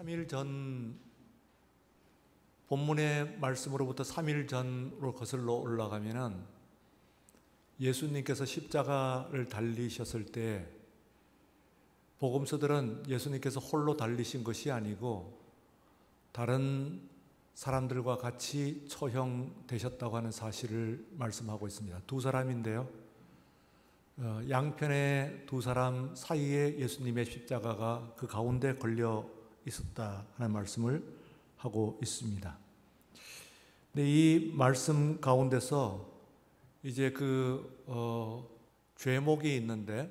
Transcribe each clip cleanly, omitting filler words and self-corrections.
3일 전 본문의 말씀으로부터 3일 전으로 거슬러 올라가면은 예수님께서 십자가를 달리셨을 때 복음서들은 예수님께서 홀로 달리신 것이 아니고 다른 사람들과 같이 처형되셨다고 하는 사실을 말씀하고 있습니다. 두 사람인데요. 양편의 두 사람 사이에 예수님의 십자가가 그 가운데 걸려 있었다 하는 말씀을 하고 있습니다. 근데 이 말씀 가운데서 이제 죄목이 있는데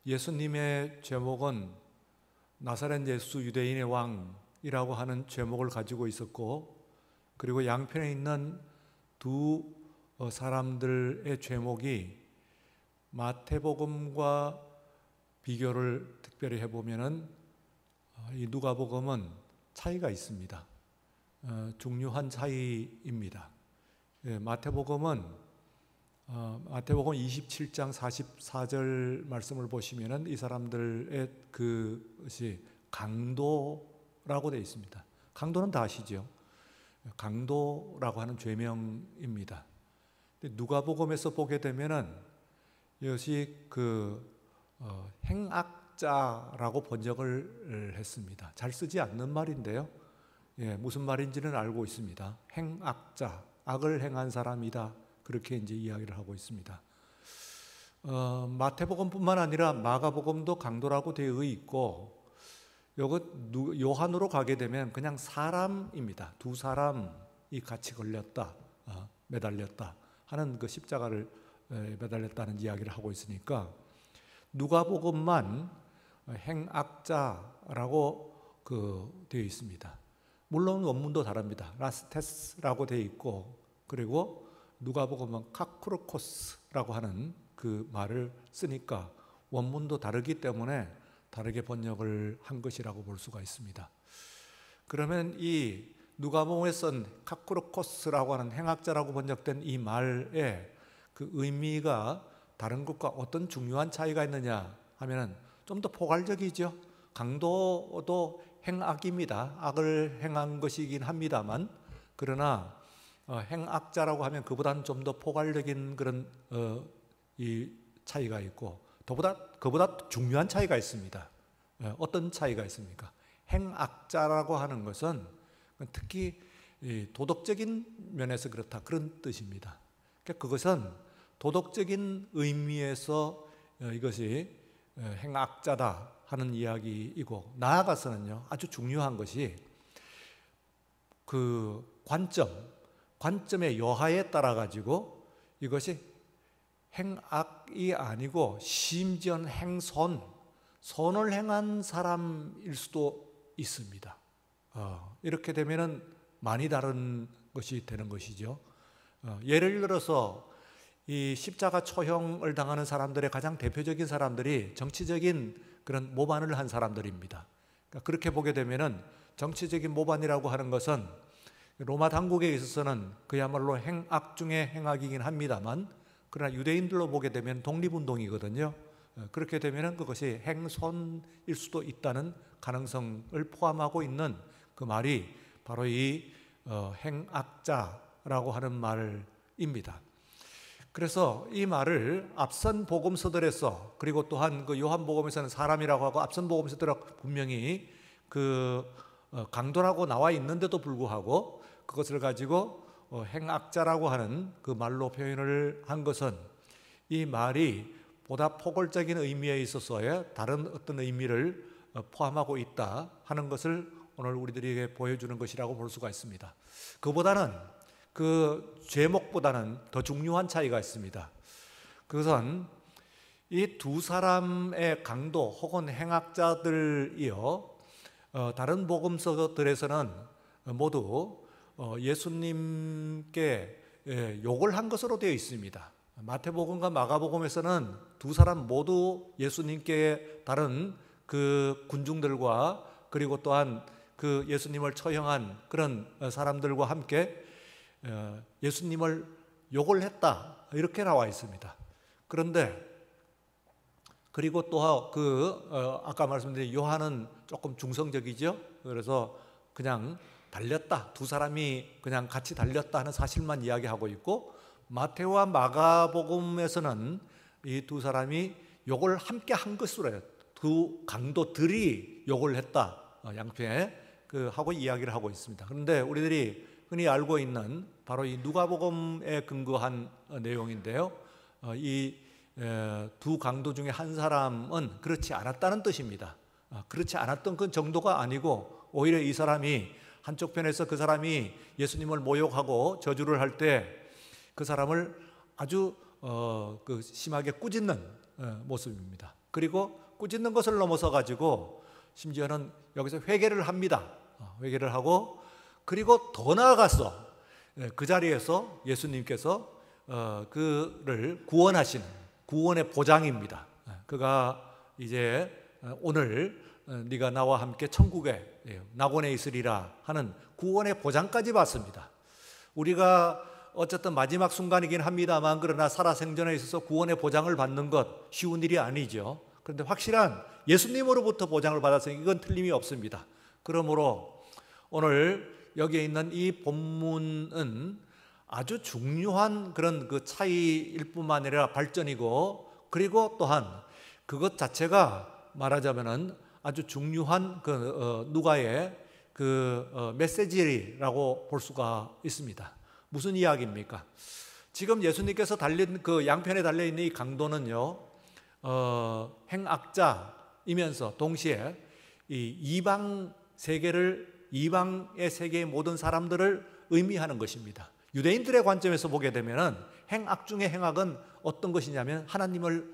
예수님의 죄목은 나사렛 예수 유대인의 왕이라고 하는 죄목을 가지고 있었고, 그리고 양편에 있는 두 사람들의 죄목이 마태복음과 비교를 특별히 해보면은 이 누가복음은 차이가 있습니다. 중요한 차이입니다. 마태복음 27장 44절 말씀을 보시면은 이 사람들의 그것이 강도라고 되어 있습니다. 강도는 다 아시죠? 강도라고 하는 죄명입니다. 누가복음에서 보게 되면은 이것이 행악자라고 번역을 했습니다. 잘 쓰지 않는 말인데요. 무슨 말인지는 알고 있습니다. 행악자, 악을 행한 사람이다. 그렇게 이제 이야기를 하고 있습니다. 마태복음뿐만 아니라 마가복음도 강도라고 되어 있고, 요한으로 가게 되면 그냥 사람입니다. 두 사람이 같이 걸렸다, 매달렸다 하는 그 십자가를 매달렸다는 이야기를 하고 있으니까 누가복음만 행악자라고 되어 있습니다. 물론 원문도 다릅니다. 라스테스라고 되어 있고, 그리고 누가복음은 카쿠르코스라고 하는 그 말을 쓰니까 원문도 다르기 때문에 다르게 번역을 한 것이라고 볼 수가 있습니다. 그러면 이 누가복음에 쓴 카쿠르코스라고 하는 행악자라고 번역된 이 말의 그 의미가 다른 것과 어떤 중요한 차이가 있느냐 하면은 좀 더 포괄적이죠. 강도도 행악입니다. 악을 행한 것이긴 합니다만, 그러나 행악자라고 하면 그보다는 좀 더 포괄적인 그런 이 차이가 있고, 그보다 중요한 차이가 있습니다. 어떤 차이가 있습니까? 행악자라고 하는 것은 특히 도덕적인 면에서 그렇다, 그런 뜻입니다. 그것은 도덕적인 의미에서 이것이 행악자다 하는 이야기이고, 나아가서는요, 아주 중요한 것이 그 관점의 여하에 따라 가지고 이것이 행악이 아니고 심지어는 선을 행한 사람일 수도 있습니다. 이렇게 되면은 많이 다른 것이 되는 것이죠. 예를 들어서 이 십자가 처형을 당하는 사람들의 가장 대표적인 사람들이 정치적인 그런 모반을 한 사람들입니다. 그러니까 그렇게 보게 되면은 정치적인 모반이라고 하는 것은 로마 당국에 있어서는 그야말로 행악 중에 행악이긴 합니다만, 그러나 유대인들로 보게 되면 독립운동이거든요. 그렇게 되면은 그것이 행선일 수도 있다는 가능성을 포함하고 있는 그 말이 바로 이 행악자라고 하는 말입니다. 그래서 이 말을 앞선 복음서들에서, 그리고 또한 그 요한복음에서는 사람이라고 하고 앞선 복음서들은 분명히 강도라고 나와 있는데도 불구하고 그것을 가지고 행악자라고 하는 그 말로 표현을 한 것은 이 말이 보다 포괄적인 의미에 있어서의 다른 어떤 의미를 포함하고 있다 하는 것을 오늘 우리들에게 보여주는 것이라고 볼 수가 있습니다. 그보다는 그 제목보다는 더 중요한 차이가 있습니다. 그것은 이 두 사람의 강도 혹은 행악자들이요, 다른 복음서들에서는 모두 예수님께 욕을 한 것으로 되어 있습니다. 마태복음과 마가복음에서는 두 사람 모두 예수님께 다른 그 군중들과, 그리고 또한 그 예수님을 처형한 그런 사람들과 함께 예수님을 욕을 했다, 이렇게 나와 있습니다. 그런데 그리고 또 아까 말씀드린 요한은 조금 중성적이죠. 그래서 그냥 달렸다, 두 사람이 그냥 같이 달렸다 하는 사실만 이야기하고 있고, 마태와 마가복음에서는 이 두 사람이 욕을 함께 한 것으로 해요. 두 강도들이 욕을 했다, 양편에 하고 이야기를 하고 있습니다. 그런데 우리들이 흔히 알고 있는 바로 이 누가복음에 근거한 내용인데요, 이 두 강도 중에 한 사람은 그렇지 않았다는 뜻입니다. 그렇지 않았던 그 정도가 아니고, 오히려 이 사람이 한쪽 편에서 그 사람이 예수님을 모욕하고 저주를 할 때 그 사람을 아주 심하게 꾸짖는 모습입니다. 그리고 꾸짖는 것을 넘어서 가지고 심지어는 여기서 회개를 합니다. 회개를 하고, 그리고 더 나아가서 그 자리에서 예수님께서 그를 구원하시는 구원의 보장입니다. 그가 이제 오늘 네가 나와 함께 천국에 낙원에 있으리라 하는 구원의 보장까지 받습니다. 우리가 어쨌든 마지막 순간이긴 합니다만, 그러나 살아생전에 있어서 구원의 보장을 받는 것 쉬운 일이 아니죠. 그런데 확실한 예수님으로부터 보장을 받았으니 이건 틀림이 없습니다. 그러므로 오늘 여기에 있는 이 본문은 아주 중요한 그런 그 차이일 뿐만 아니라 발전이고, 그리고 또한 그것 자체가 말하자면은 아주 중요한 누가의 메시지라고 볼 수가 있습니다. 무슨 이야기입니까? 지금 예수님께서 달린 그 양편에 달려 있는 이 강도는요, 행악자이면서 동시에 이 이방의 세계의 모든 사람들을 의미하는 것입니다. 유대인들의 관점에서 보게 되면은 행악 중의 행악은 어떤 것이냐면 하나님을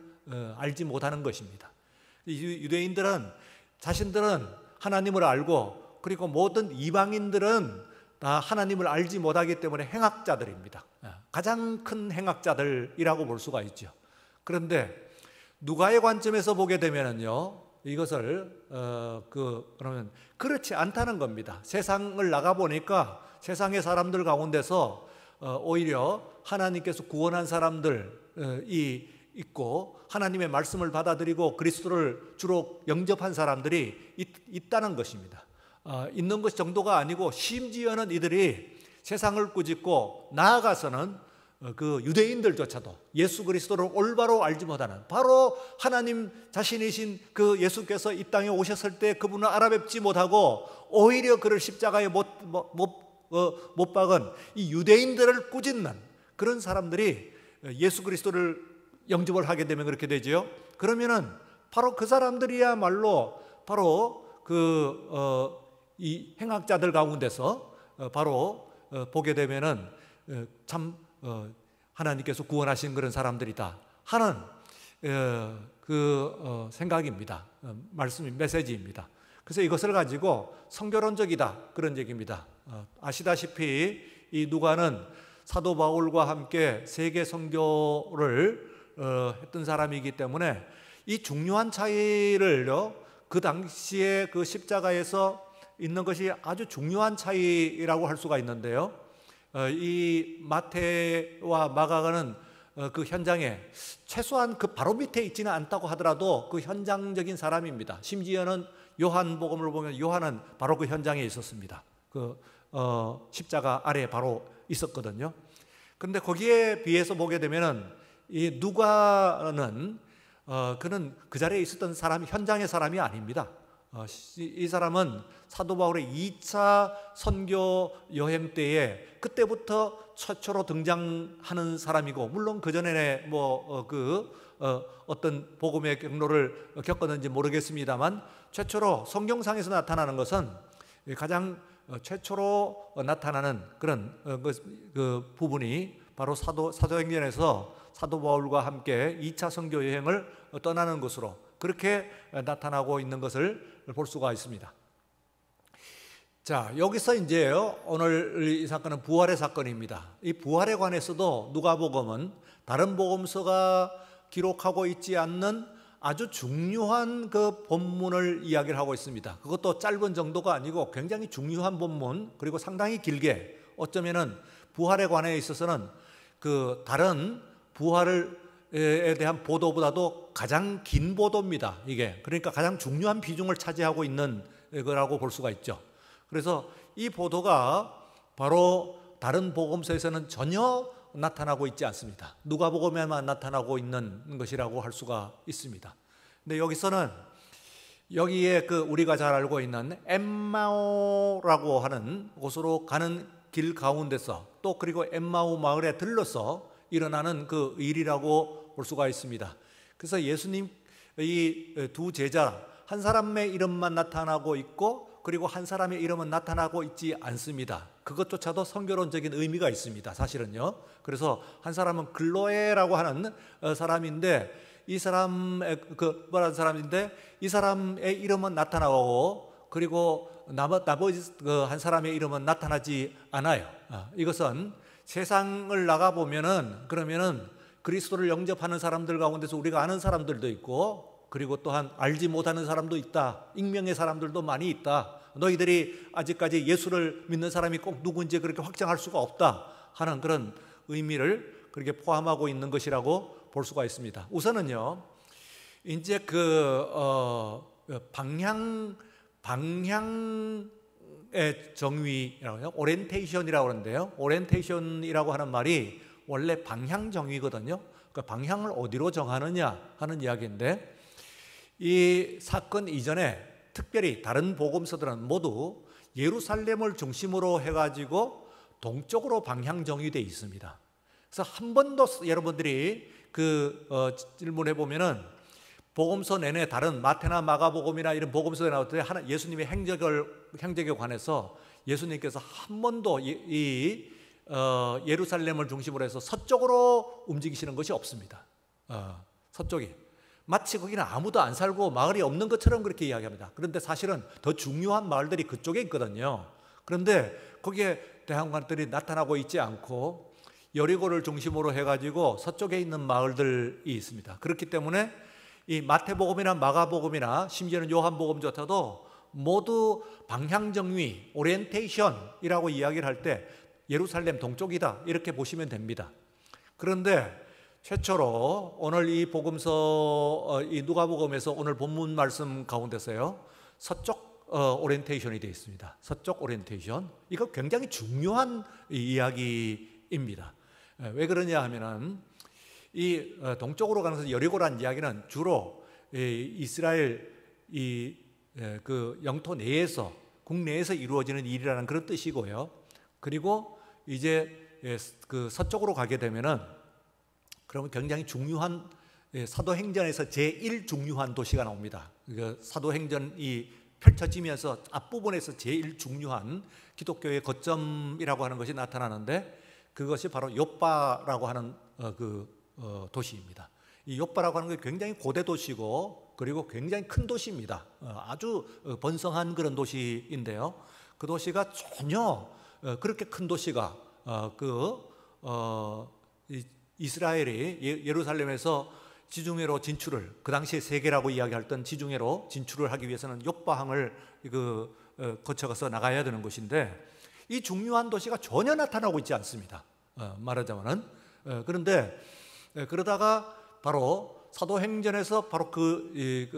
알지 못하는 것입니다. 유대인들은 자신들은 하나님을 알고, 그리고 모든 이방인들은 다 하나님을 알지 못하기 때문에 행악자들입니다. 가장 큰 행악자들이라고 볼 수가 있죠. 그런데 누가의 관점에서 보게 되면은요, 이것을 그러면 그렇지 않다는 겁니다. 세상을 나가 보니까 세상의 사람들 가운데서 오히려 하나님께서 구원한 사람들이 있고, 하나님의 말씀을 받아들이고 그리스도를 주로 영접한 사람들이 있다는 것입니다. 있는 것 정도가 아니고, 심지어는 이들이 세상을 꾸짖고 나아가서는 그 유대인들조차도 예수 그리스도를 올바로 알지 못하는, 바로 하나님 자신이신 그 예수께서 이 땅에 오셨을 때 그분을 알아뵙지 못하고 오히려 그를 십자가에 못 박은 이 유대인들을 꾸짖는 그런 사람들이 예수 그리스도를 영접을 하게 되면 그렇게 되죠. 그러면은 바로 그 사람들이야말로 바로 이 행악자들 가운데서 바로 보게 되면은 참 하나님께서 구원하신 그런 사람들이다 하는 생각입니다. 메시지입니다. 그래서 이것을 가지고 성결론적이다 그런 얘기입니다. 아시다시피 이 누가는 사도 바울과 함께 세계 선교를 했던 사람이기 때문에 이 중요한 차이를요, 그 당시에 그 십자가에서 있는 것이 아주 중요한 차이라고 할 수가 있는데요, 이 마태와 마가는 그 현장에 최소한 그 바로 밑에 있지는 않다고 하더라도 그 현장적인 사람입니다. 심지어는 요한복음을 보면 요한은 바로 그 현장에 있었습니다. 십자가 아래에 바로 있었거든요. 그런데 거기에 비해서 보게 되면은 이 누가는 그는 그 자리에 있었던 사람이 현장의 사람이 아닙니다. 이 사람은 사도 바울의 2차 선교 여행 때에 그때부터 최초로 등장하는 사람이고, 물론 그 전에 어떤 복음의 경로를 겪었는지 모르겠습니다만 최초로 성경상에서 나타나는 것은 가장 최초로 나타나는 그런 그 부분이 바로 사도행전에서 사도 바울과 함께 2차 선교 여행을 떠나는 것으로 그렇게 나타나고 있는 것을 볼 수가 있습니다. 자, 여기서 이제요, 오늘 이 사건은 부활의 사건입니다. 이 부활에 관해서도 누가복음은 다른 복음서가 기록하고 있지 않는 아주 중요한 그 본문을 이야기를 하고 있습니다. 그것도 짧은 정도가 아니고 굉장히 중요한 본문, 그리고 상당히 길게, 어쩌면은 부활에 관해 있어서는 그 다른 부활에 대한 보도보다도 가장 긴 보도입니다. 이게 그러니까 가장 중요한 비중을 차지하고 있는 거라고 볼 수가 있죠. 그래서 이 보도가 바로 다른 복음서에서는 전혀 나타나고 있지 않습니다. 누가복음에만 나타나고 있는 것이라고 할 수가 있습니다. 근데 여기서는 여기에 우리가 잘 알고 있는 엠마오라고 하는 곳으로 가는 길 가운데서 또 그리고 엠마오 마을에 들러서 일어나는 그 일이라고 볼 수가 있습니다. 그래서 예수님 이 두 제자 한 사람의 이름만 나타나고 있고 그리고 한 사람의 이름은 나타나고 있지 않습니다. 그것조차도 성경론적인 의미가 있습니다. 사실은요. 그래서 한 사람은 글로에라고 하는 사람인데 이 사람의 말하는 사람인데 이 사람의 이름은 나타나고 그리고 나머지 한 사람의 이름은 나타나지 않아요. 이것은 세상을 나가 보면은 그러면은 그리스도를 영접하는 사람들 가운데서 우리가 아는 사람들도 있고 그리고 또한 알지 못하는 사람도 있다. 익명의 사람들도 많이 있다. 너희들이 아직까지 예수를 믿는 사람이 꼭 누구인지 그렇게 확정할 수가 없다 하는 그런 의미를 그렇게 포함하고 있는 것이라고 볼 수가 있습니다. 우선은요, 이제 방향의 정의라고 해요. 오리엔테이션이라고 하는데요. 오리엔테이션이라고 하는 말이 원래 방향 정의거든요. 그러니까 방향을 어디로 정하느냐 하는 이야기인데 이 사건 이전에 특별히 다른 복음서들은 모두 예루살렘을 중심으로 해가지고 동쪽으로 방향 정의되어 있습니다. 그래서 한 번도 여러분들이 질문해 보면은 복음서 내내 다른 마태나 마가복음이나 이런 복음서에 나올 때 예수님의 행적에 관해서 예수님께서 한 번도 예루살렘을 중심으로 해서 서쪽으로 움직이시는 것이 없습니다. 서쪽이 마치 거기는 아무도 안 살고 마을이 없는 것처럼 그렇게 이야기합니다. 그런데 사실은 더 중요한 마을들이 그쪽에 있거든요. 그런데 거기에 대한 것들이 나타나고 있지 않고 여리고를 중심으로 해가지고 서쪽에 있는 마을들이 있습니다. 그렇기 때문에 이 마태복음이나 마가복음이나 심지어는 요한복음조차도 모두 방향정의, 오리엔테이션이라고 이야기를 할 때 예루살렘 동쪽이다 이렇게 보시면 됩니다. 그런데 최초로 오늘 이 복음서 이 누가복음에서 오늘 본문 말씀 가운데서요 서쪽 오리엔테이션이 되어 있습니다. 서쪽 오리엔테이션 이거 굉장히 중요한 이야기입니다. 왜 그러냐 하면은 이 동쪽으로 가는 여리고라는 이야기는 주로 이스라엘 그 영토 내에서 국내에서 이루어지는 일이라는 그런 뜻이고요. 그리고 이제 그 서쪽으로 가게 되면은 그러면 굉장히 중요한 사도행전에서 제일 중요한 도시가 나옵니다. 사도행전이 펼쳐지면서 앞부분에서 제일 중요한 기독교의 거점이라고 하는 것이 나타나는데 그것이 바로 욥바라고 하는 도시입니다. 이 욥바라고 하는 게 굉장히 고대 도시고 그리고 굉장히 큰 도시입니다. 아주 번성한 그런 도시인데요. 그 도시가 전혀 그렇게 큰 도시가 이스라엘이 예루살렘에서 지중해로 진출을 그 당시에 세계라고 이야기했던 지중해로 진출을 하기 위해서는 욥바항을 거쳐가서 나가야 되는 것인데 이 중요한 도시가 전혀 나타나고 있지 않습니다. 말하자면은 그런데 그러다가 바로 사도행전에서 바로 이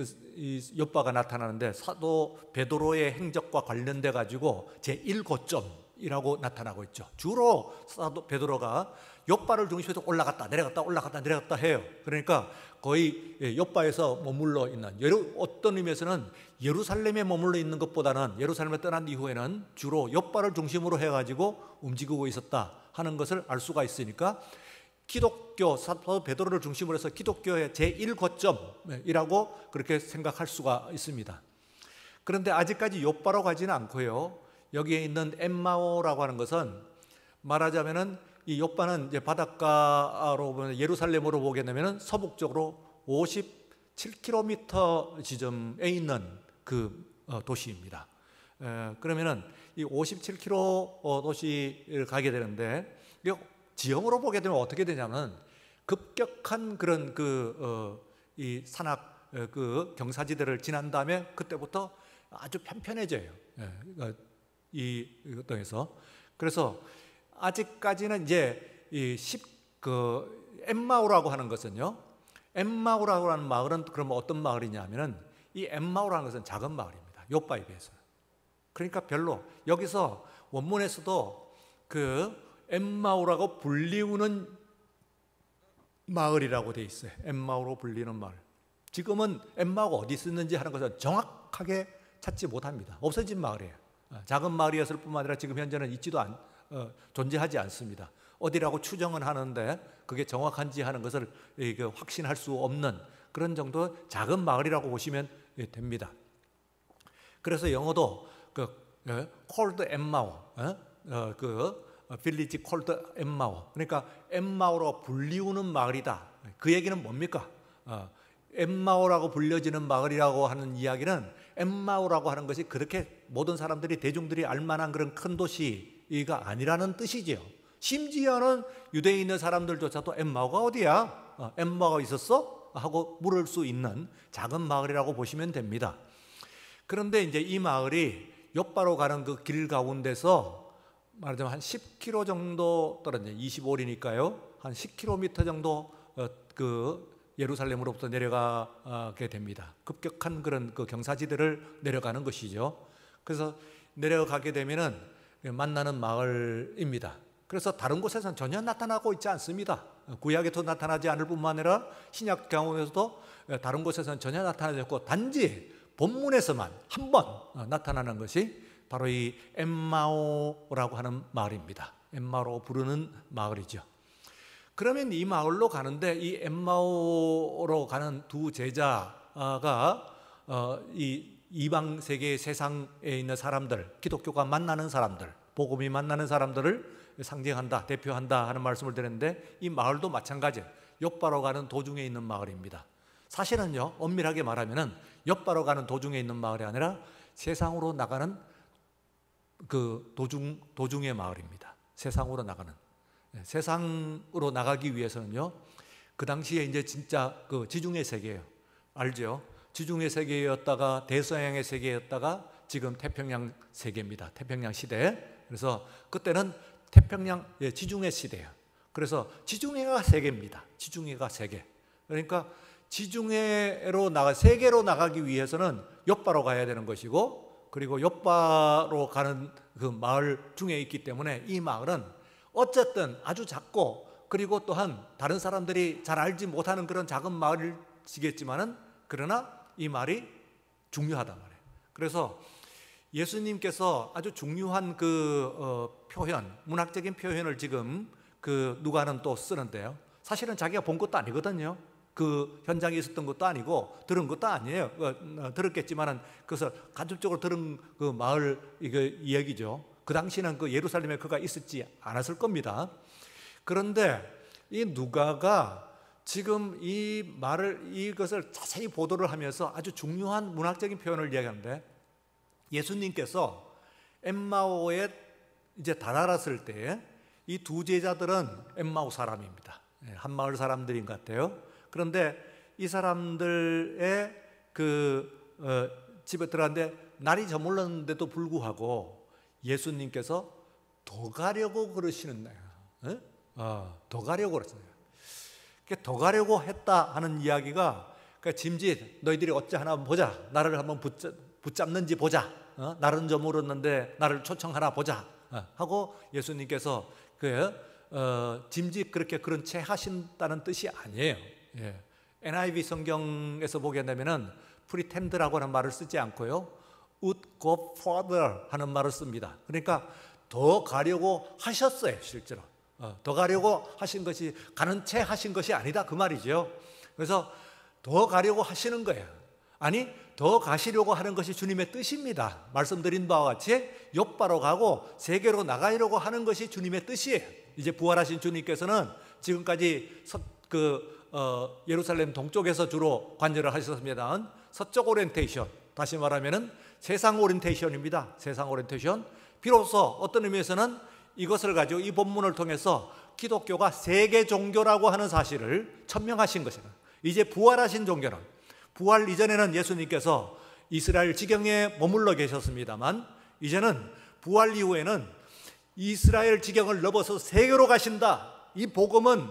욥바가 나타나는데 사도 베드로의 행적과 관련돼 가지고 제1고점이라고 나타나고 있죠. 주로 사도 베드로가 욥바를 중심으로 올라갔다 내려갔다 해요. 그러니까 거의 욥바에서 머물러 있는 어떤 의미에서는 예루살렘에 머물러 있는 것보다는 예루살렘을 떠난 이후에는 주로 욥바를 중심으로 해가지고 움직이고 있었다 하는 것을 알 수가 있으니까 기독교 사도 베드로를 중심으로 해서 기독교의 제1거점이라고 그렇게 생각할 수가 있습니다. 그런데 아직까지 욥바로 가지는 않고요. 여기에 있는 엠마오라고 하는 것은 말하자면은 이 욥바는 이제 바닷가로 보면 예루살렘으로 보게 되면 서북쪽으로 57km 지점에 있는 그 도시입니다. 그러면은 이 57km 도시를 가게 되는데 지형으로 보게 되면 어떻게 되냐면 급격한 그런 이 산악 경사지대를 지난 다음에 그때부터 아주 편편해져요. 이 땅에서. 그래서 아직까지는 이제 엠마오라고 하는 것은요 엠마오라고 하는 마을은 그럼 어떤 마을이냐면은 이 엠마오라는 것은 작은 마을입니다. 욥바에 비해서. 그러니까 별로 여기서 원문에서도 그 엠마오라고 불리우는 마을이라고 돼 있어요. 엠마오로 불리는 마을. 지금은 엠마오가 어디 있었는지 하는 것은 정확하게 찾지 못합니다. 없어진 마을이에요. 작은 마을이었을 뿐만 아니라 지금 현재는 존재하지 않습니다. 어디라고 추정은 하는데 그게 정확한지 하는 것을 확신할 수 없는 그런 정도 작은 마을이라고 보시면 됩니다. 그래서 영어도 콜드 엠마오, 빌리지 콜드 엠마오, 그러니까 엠마오로 불리우는 마을이다. 그 얘기는 뭡니까? 엠마오라고 불려지는 마을이라고 하는 이야기는 엠마오라고 하는 것이 그렇게 모든 사람들이 대중들이 알만한 그런 큰 도시가 아니라는 뜻이지요. 심지어는 유대에 있는 사람들조차도 엠마오가 어디야? 엠마오가 있었어? 하고 물을 수 있는 작은 마을이라고 보시면 됩니다. 그런데 이제 이 마을이 욥바로 가는 그 길 가운데서 말하자면 한 10km 정도 떨어진 25리니까요. 한 10km 정도 그 예루살렘으로부터 내려가게 됩니다. 급격한 그런 그 경사지대를 내려가는 것이죠. 그래서 내려가게 되면은 만나는 마을입니다. 그래서 다른 곳에서는 전혀 나타나고 있지 않습니다. 구약에도 나타나지 않을 뿐만 아니라 신약 가운데서도 다른 곳에서는 전혀 나타나지 않고 단지 본문에서만 한 번 나타나는 것이 바로 이 엠마오라고 하는 마을입니다. 엠마오로 부르는 마을이죠. 그러면 이 마을로 가는데 이 엠마오로 가는 두 제자가 이 이방 세계 세상에 있는 사람들, 기독교가 만나는 사람들, 복음이 만나는 사람들을 상징한다, 대표한다 하는 말씀을 드렸는데 이 마을도 마찬가지예요. 욥바로 가는 도중에 있는 마을입니다. 사실은요, 엄밀하게 말하면은 욥바로 가는 도중에 있는 마을이 아니라 세상으로 나가는 그 도중의 마을입니다. 세상으로 나가는. 세상으로 나가기 위해서는요, 그 당시에 이제 진짜 그 지중해 세계예요. 알죠? 지중해 세계였다가 대서양의 세계였다가 지금 태평양 세계입니다. 태평양 시대. 그래서 그때는 태평양 지중해 시대예요. 그래서 지중해가 세계입니다. 지중해가 세계. 그러니까 지중해로 세계로 나가기 위해서는 욥바로 가야 되는 것이고, 그리고 욥바로 가는 그 마을 중에 있기 때문에 이 마을은 어쨌든 아주 작고, 그리고 또한 다른 사람들이 잘 알지 못하는 그런 작은 마을이겠지만은 그러나 이 말이 중요하단 말이에요. 그래서 예수님께서 아주 중요한 그 표현, 문학적인 표현을 지금 그 누가는 또 쓰는데요. 사실은 자기가 본 것도 아니거든요. 그 현장에 있었던 것도 아니고 들은 것도 아니에요. 들었겠지만은 그것을 간접적으로 들은 그 마을 이야기죠. 그 당시는 그 예루살렘에 그가 있었지 않았을 겁니다. 그런데 이 누가가 지금 이것을 자세히 보도를 하면서 아주 중요한 문학적인 표현을 이야기하는데, 예수님께서 엠마오에 이제 다다랐을 때 이 두 제자들은 엠마오 사람입니다. 한 마을 사람들인 것 같아요. 그런데 이 사람들의 집에 들어갔는데 날이 저물렀는데도 불구하고 예수님께서 더 가려고 그러시는 거예요. 더 가려고 그러시는 거예요. 더 가려고 했다 하는 이야기가, 그러니까 짐짓 너희들이 어찌 하나 보자, 나를 한번 붙잡는지 보자, 날은 저물었는데 나를 초청하나 보자 하고 예수님께서 짐짓 그런 채 하신다는 뜻이 아니에요. NIV 성경에서 보게 되면은 pretend라고 하는 말을 쓰지 않고요, would go further 하는 말을 씁니다. 그러니까 더 가려고 하셨어요. 실제로 더 가려고 하신 것이 가는 채 하신 것이 아니다 그 말이죠. 그래서 더 가려고 하시는 거예요. 아니, 더 가시려고 하는 것이 주님의 뜻입니다. 말씀드린 바와 같이 욥바로 가고 세계로 나가려고 하는 것이 주님의 뜻이에요. 이제 부활하신 주님께서는 지금까지 예루살렘 동쪽에서 주로 관절을 하셨습니다만 서쪽 오리엔테이션, 다시 말하면은 세상 오리엔테이션입니다. 세상 오리엔테이션. 비로소 어떤 의미에서는 이것을 가지고 이 본문을 통해서 기독교가 세계 종교라고 하는 사실을 천명하신 것이다. 이제 부활하신 종교는, 부활 이전에는 예수님께서 이스라엘 지경에 머물러 계셨습니다만 이제는 부활 이후에는 이스라엘 지경을 넘어서 세계로 가신다. 이 복음은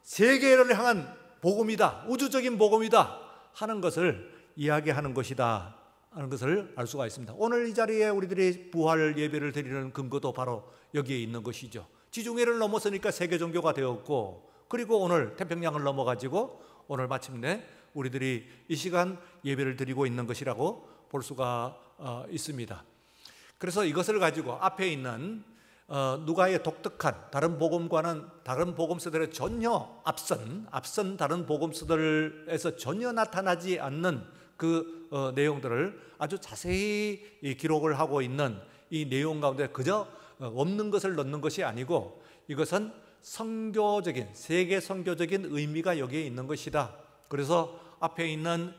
세계를 향한 복음이다, 우주적인 복음이다 하는 것을 이야기하는 것이다 하는 것을 알 수가 있습니다. 오늘 이 자리에 우리들이 부활 예배를 드리는 근거도 바로 여기에 있는 것이죠. 지중해를 넘어서니까 세계 종교가 되었고, 그리고 오늘 태평양을 넘어가지고 오늘 마침내 우리들이 이 시간 예배를 드리고 있는 것이라고 볼 수가 있습니다. 그래서 이것을 가지고 앞에 있는 누가의 독특한 다른 복음과는 다른 복음서들의 전혀 앞선 다른 복음서들에서 전혀 나타나지 않는 그 내용들을 아주 자세히 기록을 하고 있는 이 내용 가운데 그저 없는 것을 넣는 것이 아니고 이것은 선교적인, 세계 선교적인 의미가 여기에 있는 것이다. 그래서 앞에 있는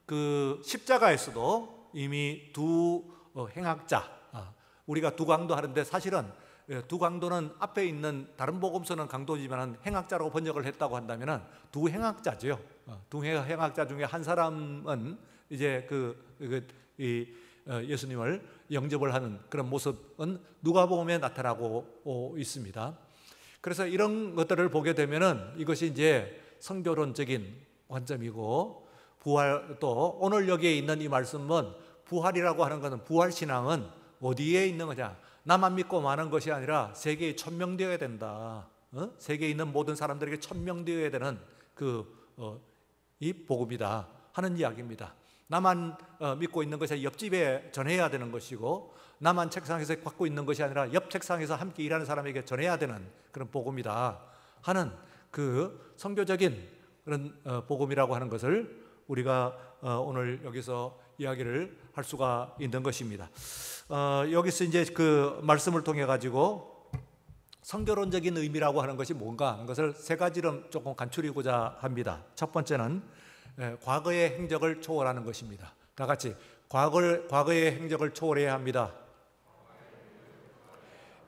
그 십자가에서도 이미 두 행악자, 우리가 두 강도 하는데 사실은 두 강도는 앞에 있는 다른 복음서는 강도지만 행악자라고 번역을 했다고 한다면 두 행악자죠. 두 행악자 중에 한 사람은 이제 예수님을 영접을 하는 그런 모습은 누가복음에 나타나고 있습니다. 그래서 이런 것들을 보게 되면은 이것이 이제 선교론적인 관점이고, 부활, 또 오늘 여기에 있는 이 말씀은 부활이라고 하는 것은, 부활 신앙은 어디에 있는 거냐? 나만 믿고 마는 것이 아니라 세계에 천명되어야 된다. 세계에 있는 모든 사람들에게 천명되어야 되는 이 복음이다 하는 이야기입니다. 나만 믿고 있는 것이 옆집에 전해야 되는 것이고, 나만 책상에서 갖고 있는 것이 아니라 옆 책상에서 함께 일하는 사람에게 전해야 되는 그런 복음이다 하는 그 선교적인 그런 복음이라고 하는 것을 우리가 오늘 여기서 이야기를 할 수가 있는 것입니다. 여기서 이제 그 말씀을 통해 가지고 선교론적인 의미라고 하는 것이 뭔가 하는 것을 세 가지로 조금 간추리고자 합니다. 첫 번째는 과거의 행적을 초월하는 것입니다. 다 같이 과거의 행적을 초월해야 합니다.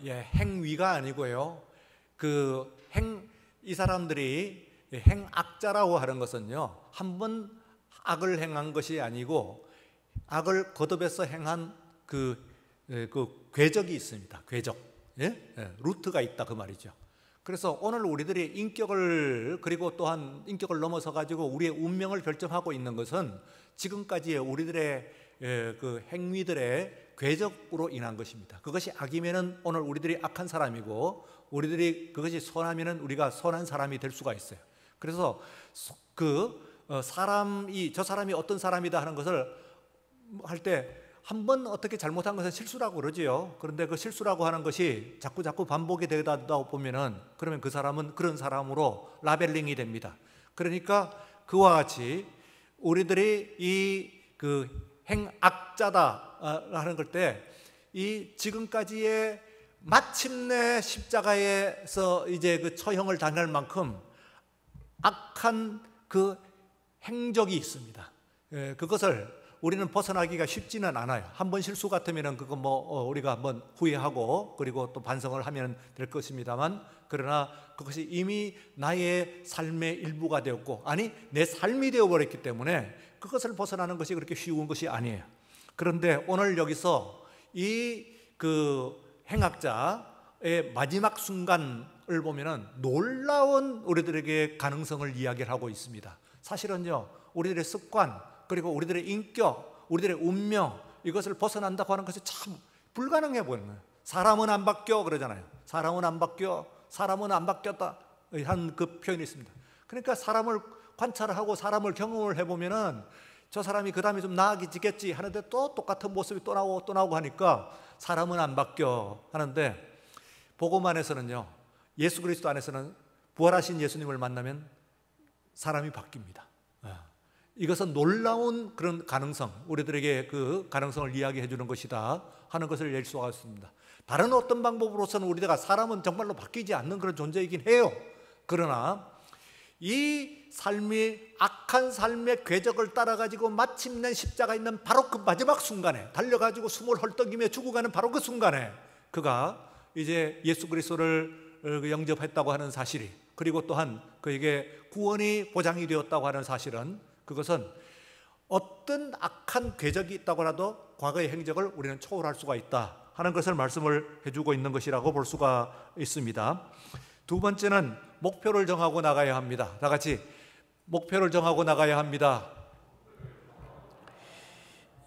행위가 아니고요. 이 사람들이 행악자라고 하는 것은요, 한 번 악을 행한 것이 아니고 악을 거듭해서 행한 그 궤적이 있습니다. 궤적, 루트가 있다 그 말이죠. 그래서 오늘 우리들이 인격을, 그리고 또한 인격을 넘어서 가지고 우리의 운명을 결정하고 있는 것은 지금까지의 우리들의 그 행위들의 궤적으로 인한 것입니다. 그것이 악이면은 오늘 우리들이 악한 사람이고, 우리들이 그것이 선하면은 우리가 선한 사람이 될 수가 있어요. 그래서 저 사람이 어떤 사람이다 하는 것을 할 때 한 번 어떻게 잘못한 것은 실수라고 그러지요. 그런데 그 실수라고 하는 것이 자꾸 반복이 되다 보면은, 그러면 그 사람은 그런 사람으로 라벨링이 됩니다. 그러니까 그와 같이 우리들이 이 행악자다 하는 걸 때, 이 지금까지의 마침내 십자가에서 이제 그 처형을 당할 만큼 악한 그 행적이 있습니다. 그것을 우리는 벗어나기가 쉽지는 않아요. 한 번 실수 같으면은 그거 우리가 한번 후회하고 그리고 또 반성을 하면 될 것입니다만, 그러나 그것이 이미 나의 삶의 일부가 되었고, 아니 내 삶이 되어버렸기 때문에 그것을 벗어나는 것이 그렇게 쉬운 것이 아니에요. 그런데 오늘 여기서 이 행악자의 마지막 순간을 보면은 놀라운 우리들에게 가능성을 이야기를 하고 있습니다. 사실은요, 우리들의 습관, 그리고 우리들의 인격, 우리들의 운명, 이것을 벗어난다고 하는 것이 참 불가능해 보이는 거예요. 사람은 안 바뀌어 그러잖아요. 사람은 안 바뀌어, 사람은 안 바뀌었다 한 그 표현이 있습니다. 그러니까 사람을 관찰을 하고 사람을 경험을 해보면은 저 사람이 그 다음에 좀 나아지겠지 하는데 또 똑같은 모습이 또 나오고 하니까 사람은 안 바뀌어 하는데, 복음 안에서는요, 예수 그리스도 안에서는 부활하신 예수님을 만나면 사람이 바뀝니다. 이것은 놀라운 그런 가능성, 우리들에게 그 가능성을 이야기해 주는 것이다 하는 것을 낼 수가 있습니다. 다른 어떤 방법으로서는 우리가 사람은 정말로 바뀌지 않는 그런 존재이긴 해요. 그러나 이 삶이 악한 삶의 궤적을 따라가지고 마침내 십자가 있는 바로 그 마지막 순간에 달려가지고 숨을 헐떡이며 죽어가는 바로 그 순간에 그가 이제 예수 그리스도를 영접했다고 하는 사실이, 그리고 또한 그에게 구원이 보장이 되었다고 하는 사실은, 그것은 어떤 악한 궤적이 있다고 해도 과거의 행적을 우리는 초월할 수가 있다 하는 것을 말씀을 해주고 있는 것이라고 볼 수가 있습니다. 두 번째는 목표를 정하고 나가야 합니다. 다 같이 목표를 정하고 나가야 합니다.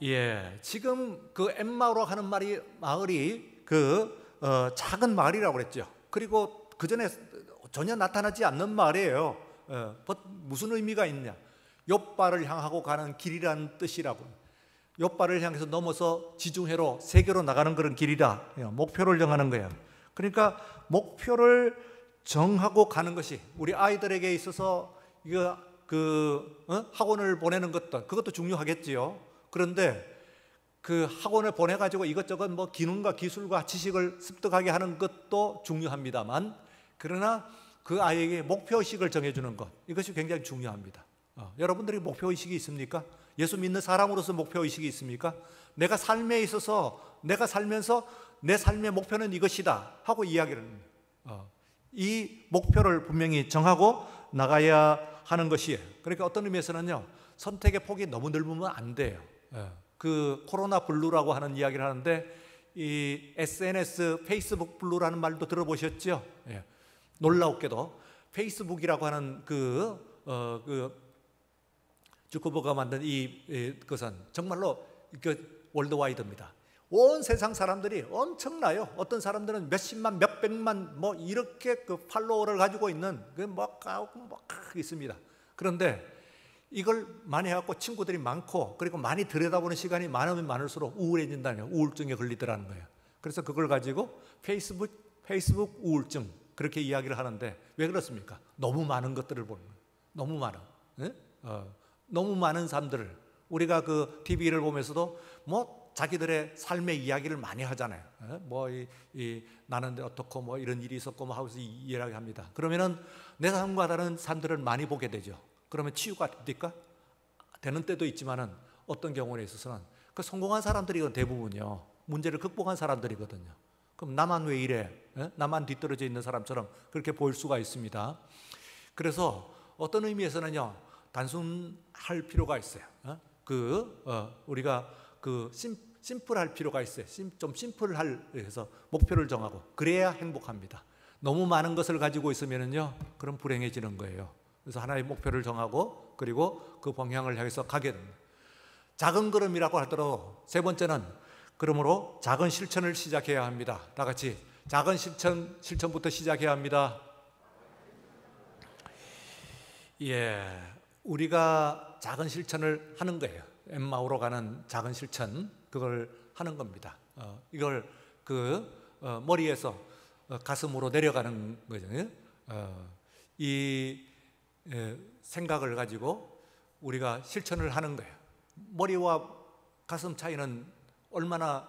예, 지금 그 엠마오로 하는 마을이 작은 마을이라고 그랬죠. 그리고 그 전에 전혀 나타나지 않는 마을이에요. 무슨 의미가 있냐? 욥바를 향하고 가는 길이라는 뜻이라고. 욥바를 향해서 넘어서 지중해로 세계로 나가는 그런 길이다. 목표를 정하는 거예요. 그러니까 목표를 정하고 가는 것이 우리 아이들에게 있어서 이거 학원을 보내는 것도 그것도 중요하겠지요. 그런데 그 학원을 보내가지고 이것저것 뭐 기능과 기술과 지식을 습득하게 하는 것도 중요합니다만, 그러나 그 아이에게 목표의식을 정해주는 것, 이것이 굉장히 중요합니다. 여러분들이 목표의식이 있습니까? 예수 믿는 사람으로서 목표의식이 있습니까? 내가 삶에 있어서 내가 살면서 내 삶의 목표는 이것이다 하고 이야기를 합니다. 이 목표를 분명히 정하고 나가야 하는 것이에요. 그러니까 어떤 의미에서는요, 선택의 폭이 너무 넓으면 안 돼요. 그 코로나 블루라고 하는 이야기를 하는데, 이 SNS 페이스북 블루라는 말도 들어보셨죠? 놀라웠게도 페이스북이라고 하는 주커버가 만든 그것은 정말로 월드와이드입니다. 온 세상 사람들이 엄청나요. 어떤 사람들은 몇십만, 몇백만 뭐 이렇게 팔로워를 가지고 있는 있습니다. 그런데 이걸 많이 해갖고 친구들이 많고, 그리고 많이 들여다보는 시간이 많으면 많을수록 우울해진다는 거예요. 우울증에 걸리더라는 거예요. 그래서 그걸 가지고 페이스북 우울증 그렇게 이야기를 하는데, 왜 그렇습니까? 너무 많은 것들을 보는 거예요. 너무 많아. 너무 많은 사람들을, 우리가 그 TV를 보면서도 뭐 자기들의 삶의 이야기를 많이 하잖아요. 나는 어떻고 뭐 이런 일이 있었고 뭐 하고서 이야기합니다. 그러면은 내 삶과 다른 사람들을 많이 보게 되죠. 그러면 치유가 됩니까? 되는 때도 있지만은 어떤 경우에 있어서는 그 성공한 사람들이 대부분요, 문제를 극복한 사람들이거든요. 그럼 나만 왜 이래? 나만 뒤떨어져 있는 사람처럼 그렇게 보일 수가 있습니다. 그래서 어떤 의미에서는요, 단순할 필요가 있어요. 우리가 심플할 필요가 있어요. 좀 심플할, 해서 목표를 정하고 그래야 행복합니다. 너무 많은 것을 가지고 있으면은요, 그럼 불행해지는 거예요. 그래서 하나의 목표를 정하고 그리고 그 방향을 향해서 가게 됩니다. 작은 걸음이라고 하더라도 세 번째는, 그러므로 작은 실천을 시작해야 합니다. 다 같이 작은 실천부터 시작해야 합니다. 예, 우리가 작은 실천을 하는 거예요. 엠마오로 가는 작은 실천, 그걸 하는 겁니다. 이걸 머리에서 가슴으로 내려가는 거죠. 이 생각을 가지고 우리가 실천을 하는 거예요. 머리와 가슴 차이는 얼마나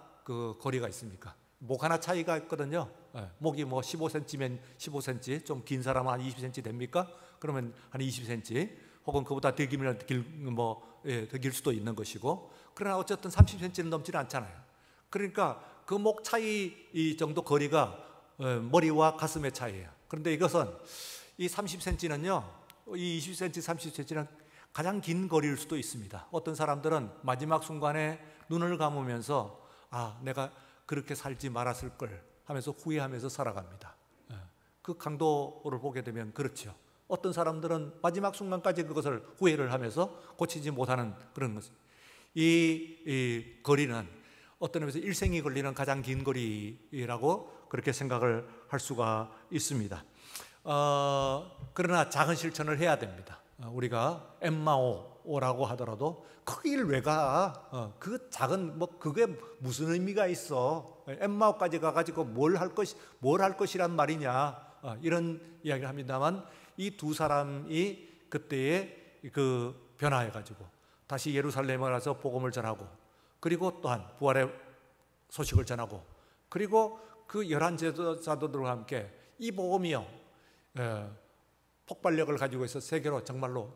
거리가 있습니까? 목 하나 차이가 있거든요. 목이 뭐 15cm면 15cm, 좀 긴 사람은 한 20cm 됩니까? 그러면 한 20cm, 혹은 그보다 더 길면 더 길 수도 있는 것이고, 그러나 어쨌든 30cm는 넘지는 않잖아요. 그러니까 그 목 차이 이 정도 거리가 머리와 가슴의 차이예요. 그런데 이것은 이 30cm는요, 이 20cm, 30cm는 가장 긴 거리일 수도 있습니다. 어떤 사람들은 마지막 순간에 눈을 감으면서 내가 그렇게 살지 말았을 걸 하면서 후회하면서 살아갑니다. 그 강도를 보게 되면 그렇죠. 어떤 사람들은 마지막 순간까지 그것을 후회를 하면서 고치지 못하는 그런 것. 이 거리는 어떤 의미에서 일생이 걸리는 가장 긴 거리라고 그렇게 생각을 할 수가 있습니다. 그러나 작은 실천을 해야 됩니다. 우리가 엠마오라고 하더라도 그 길 왜 가? 그 작은 그게 무슨 의미가 있어? 엠마오까지 가가지고 뭘 할 것이란 말이냐? 이런 이야기를 합니다만, 이 두 사람이 그때에 변화해가지고 다시 예루살렘에 가서 복음을 전하고, 그리고 또한 부활의 소식을 전하고, 그리고 그 11 제자들과 함께 이 복음이요, 폭발력을 가지고 있어 세계로 정말로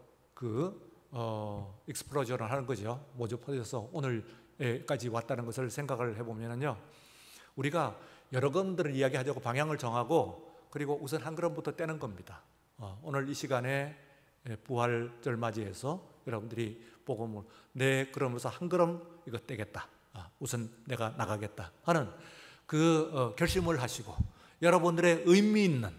익스플로전을 하는 거죠. 모두 퍼져서 오늘까지 왔다는 것을 생각을 해보면요, 우리가 여러 걸음들을 이야기하자고 방향을 정하고, 그리고 우선 한 걸음부터 떼는 겁니다. 오늘 이 시간에 부활절 맞이해서 여러분들이 복음을 그러면서 한 걸음 이거 떼겠다, 우선 내가 나가겠다 하는 결심을 하시고, 여러분들의 의미 있는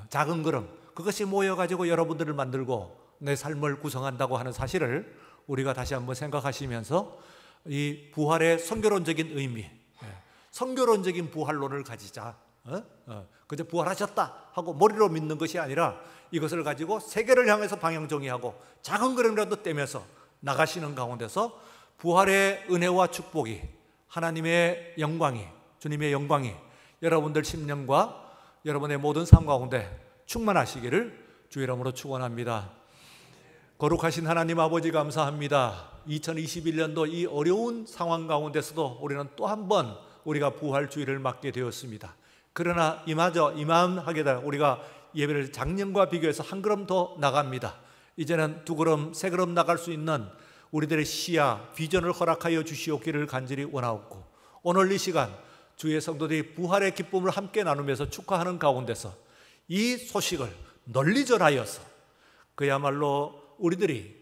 작은 걸음, 그것이 모여가지고 여러분들을 만들고 내 삶을 구성한다고 하는 사실을 우리가 다시 한번 생각하시면서 이 부활의 선교론적인 의미, 선교론적인 부활론을 가지자. 그저 부활하셨다 하고 머리로 믿는 것이 아니라 이것을 가지고 세계를 향해서 방향정의하고 작은 걸음이라도 떼면서 나가시는 가운데서 부활의 은혜와 축복이, 하나님의 영광이, 주님의 영광이 여러분들 심령과 여러분의 모든 삶 가운데 충만하시기를 주의 이름으로 축원합니다. 거룩하신 하나님 아버지 감사합니다. 2021년도 이 어려운 상황 가운데서도 우리는 또 한 번 우리가 부활주의를 맞게 되었습니다. 그러나 이만하게 되면 우리가 예배를 작년과 비교해서 한 걸음 더 나갑니다. 이제는 두 걸음, 세 걸음 나갈 수 있는 우리들의 시야, 비전을 허락하여 주시옵기를 간절히 원하옵고, 오늘 이 시간 주의 성도들이 부활의 기쁨을 함께 나누면서 축하하는 가운데서 이 소식을 널리 전하여서 그야말로 우리들이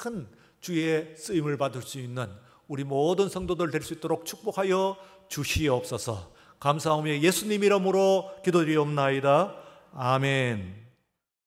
큰 주의 쓰임을 받을 수 있는 우리 모든 성도들 될 수 있도록 축복하여 주시옵소서. 감사하며 예수님 이름으로 기도드리옵나이다. 아멘.